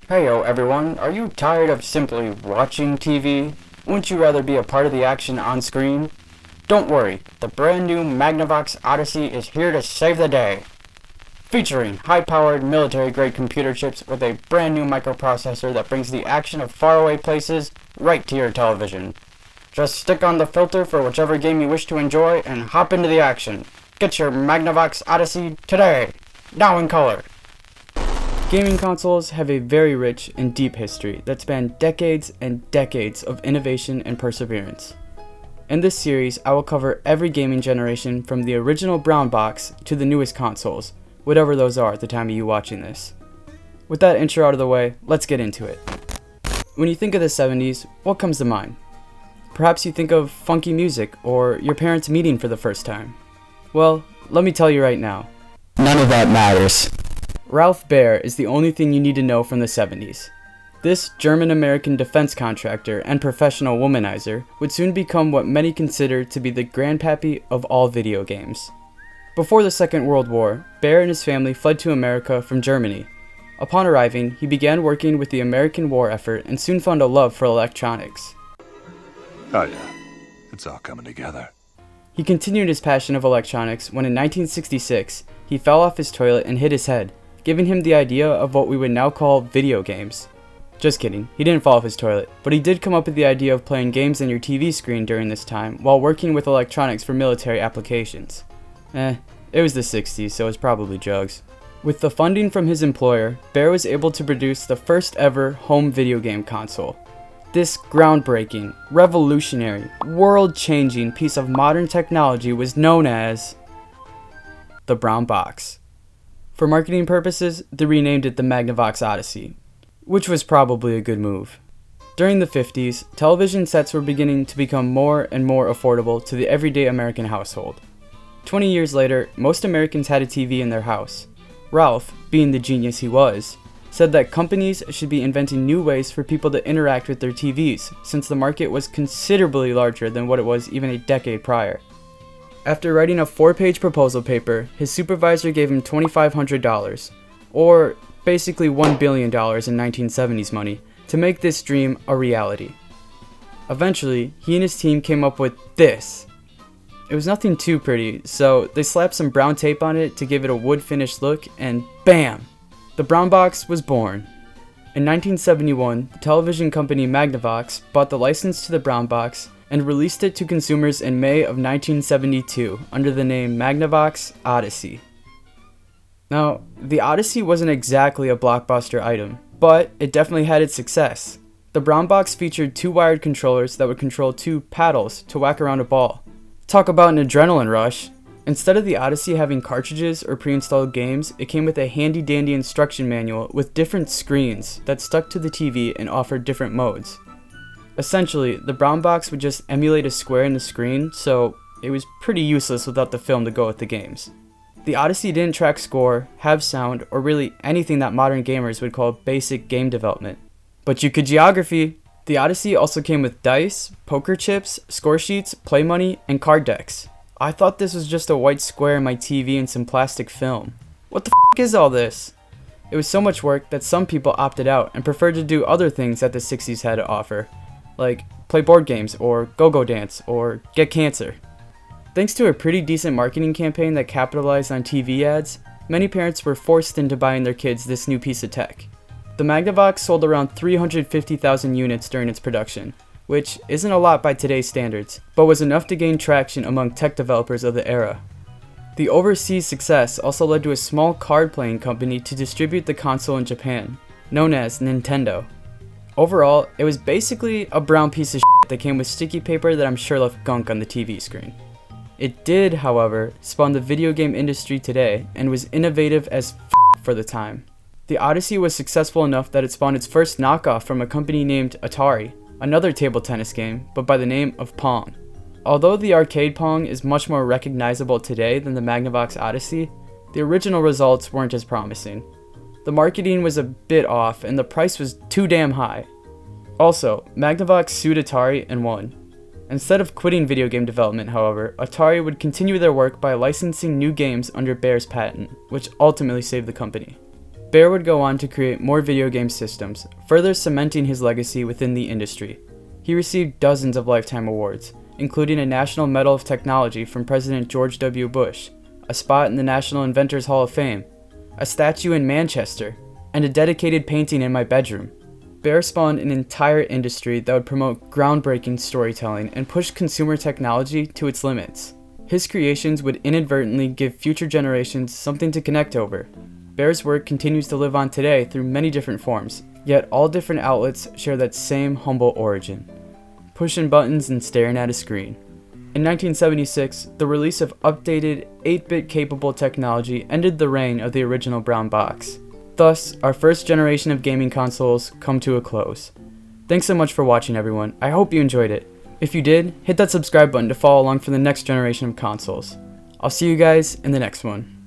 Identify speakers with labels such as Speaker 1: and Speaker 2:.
Speaker 1: Heyo everyone, are you tired of simply watching TV? Wouldn't you rather be a part of the action on screen? Don't worry, the brand new Magnavox Odyssey is here to save the day. Featuring high-powered military-grade computer chips with a brand new microprocessor that brings the action of faraway places right to your television. Just stick on the filter for whichever game you wish to enjoy and hop into the action. Get your Magnavox Odyssey today, now in color. Gaming consoles have a very rich and deep history that span decades and decades of innovation and perseverance. In this series, I will cover every gaming generation from the original brown box to the newest consoles, whatever those are at the time of you watching this. With that intro out of the way, let's get into it. When you think of the 70s, what comes to mind? Perhaps you think of funky music or your parents meeting for the first time. Well, let me tell you right now. None of that matters. Ralph Baer is the only thing you need to know from the 70s. This German-American defense contractor and professional womanizer would soon become what many consider to be the grandpappy of all video games. Before the Second World War, Baer and his family fled to America from Germany. Upon arriving, he began working with the American war effort and soon found a love for electronics.
Speaker 2: Oh yeah, it's all coming together.
Speaker 1: He continued his passion of electronics when in 1966, he fell off his toilet and hit his head, giving him the idea of what we would now call video games. Just kidding, he didn't fall off his toilet, but he did come up with the idea of playing games on your TV screen during this time while working with electronics for military applications. It was the 60s, so it was probably drugs. With the funding from his employer, Baer was able to produce the first ever home video game console. This groundbreaking, revolutionary, world-changing piece of modern technology was known as the brown box. For marketing purposes, they renamed it the Magnavox Odyssey, which was probably a good move. During the 50s, television sets were beginning to become more and more affordable to the everyday American household. 20 years later, most Americans had a TV in their house. Ralph, being the genius he was, said that companies should be inventing new ways for people to interact with their TVs, since the market was considerably larger than what it was even a decade prior. After writing a 4-page proposal paper, his supervisor gave him $2,500, or basically $1 billion in 1970s money, to make this dream a reality. Eventually, he and his team came up with this. It was nothing too pretty, so they slapped some brown tape on it to give it a wood finish look, and BAM! The brown box was born. In 1971, the television company Magnavox bought the license to the brown box and released it to consumers in May of 1972 under the name Magnavox Odyssey. Now, the Odyssey wasn't exactly a blockbuster item, but it definitely had its success. The brown box featured 2 wired controllers that would control 2 paddles to whack around a ball. Talk about an adrenaline rush! Instead of the Odyssey having cartridges or pre-installed games, it came with a handy-dandy instruction manual with different screens that stuck to the TV and offered different modes. Essentially, the brown box would just emulate a square in the screen, so it was pretty useless without the film to go with the games. The Odyssey didn't track score, have sound, or really anything that modern gamers would call basic game development. But you could geography! The Odyssey also came with dice, poker chips, score sheets, play money, and card decks. I thought this was just a white square in my TV and some plastic film. What the f*** is all this? It was so much work that some people opted out and preferred to do other things that the 60s had to offer, like play board games, or go-go dance, or get cancer. Thanks to a pretty decent marketing campaign that capitalized on TV ads, many parents were forced into buying their kids this new piece of tech. The Magnavox sold around 350,000 units during its production, which isn't a lot by today's standards, but was enough to gain traction among tech developers of the era. The overseas success also led to a small card-playing company to distribute the console in Japan, known as Nintendo. Overall, it was basically a brown piece of shit that came with sticky paper that I'm sure left gunk on the TV screen. It did, however, spawn the video game industry today and was innovative as for the time. The Odyssey was successful enough that it spawned its first knockoff from a company named Atari, another table tennis game, but by the name of Pong. Although the arcade Pong is much more recognizable today than the Magnavox Odyssey, the original results weren't as promising. The marketing was a bit off and the price was too damn high. Also, Magnavox sued Atari and won. Instead of quitting video game development, however, Atari would continue their work by licensing new games under Baer's patent, which ultimately saved the company. Bear would go on to create more video game systems, further cementing his legacy within the industry. He received dozens of lifetime awards, including a National Medal of Technology from President George W. Bush, a spot in the National Inventors Hall of Fame, a statue in Manchester, and a dedicated painting in my bedroom. Bear spawned an entire industry that would promote groundbreaking storytelling and push consumer technology to its limits. His creations would inadvertently give future generations something to connect over. Bear's work continues to live on today through many different forms, yet all different outlets share that same humble origin: pushing buttons and staring at a screen. In 1976, the release of updated 8-bit capable technology ended the reign of the original brown box. Thus, our first generation of gaming consoles come to a close. Thanks so much for watching, everyone. I hope you enjoyed it. If you did, hit that subscribe button to follow along for the next generation of consoles. I'll see you guys in the next one.